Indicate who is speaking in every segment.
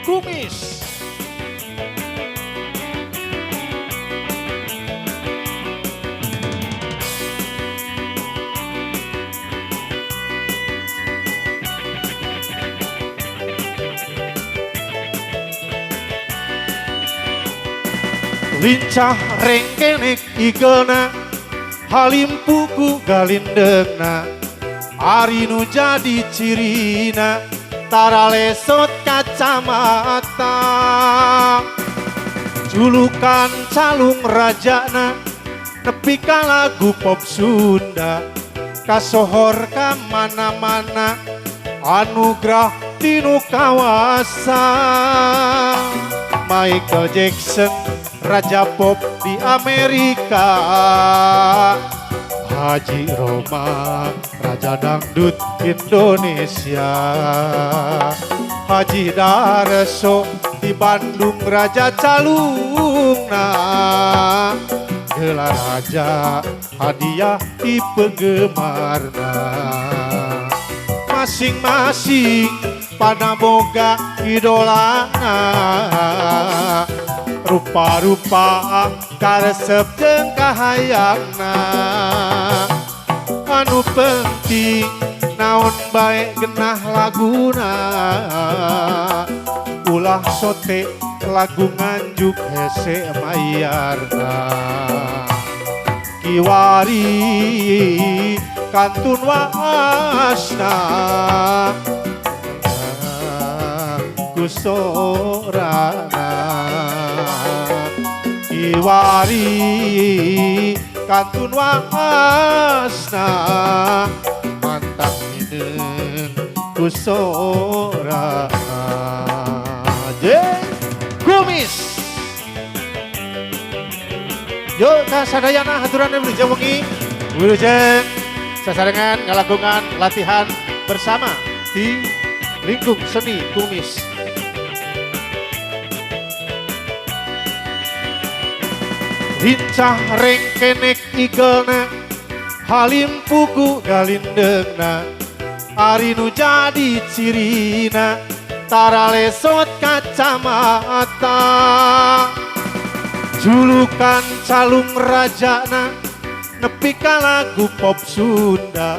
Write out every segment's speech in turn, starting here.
Speaker 1: Kumis. Lincah rengkenek igelna halimpuku galindengna ari nu jadi cirina tara lesot kacamata julukan calung rajana nepi ka lagu pop Sunda kasohor ka mana-mana anugerah tinu kawasa Michael Jackson Raja Pop di Amerika, Haji Roma Raja Dangdut Indonesia, Haji Darso di Bandung Raja Calungna, gelar raja hadiah di penggemarna, masing-masing pada boga idolana. Rupa-rupa karesep jeung kahayangna anu penting naon bae genah laguna ulah sote lagu nganjuk hese mayarna kiwari kantun waasna kusorana kiwari kantun waasna mantap mineng kusora Kumis. Yuk kasadayana haturan wilujeng wengi wilujeng sasarengan ngalagungan latihan bersama di lingkung seni Kumis. Lincah rengkenek igelna halimpuku galindengna ari nu jadi cirina tara lesot kacamata julukan calung rajana nepi ka lagu pop Sunda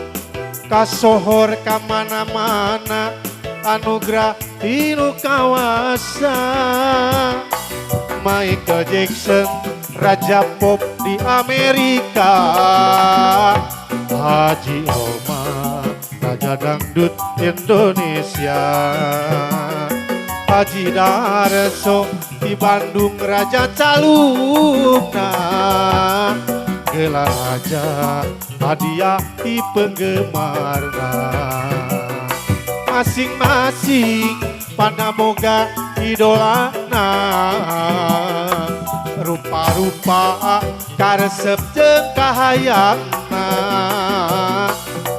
Speaker 1: kasohor ka mana-mana anugerah tinu kawasa Michael Jackson Raja Pop di Amerika, Haji Roma Raja Dangdut Indonesia, Haji Darso di Bandung Raja Calungna, gelar raja hadiah di penggemarna, masing-masing pada boga idolana. Rupa-rupa karesep jeung kahayangna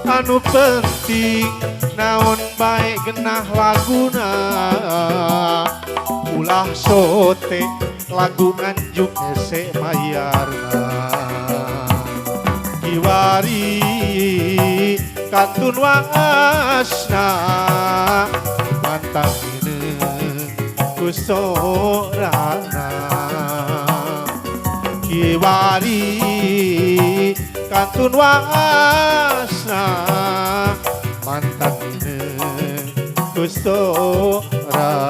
Speaker 1: anu penting naon bae genah laguna ulah sote lagu nganjuk hese mayarna kiwari kantun waasna mantap mineng kusorana kiwari kantun waasna mantap mineng kusora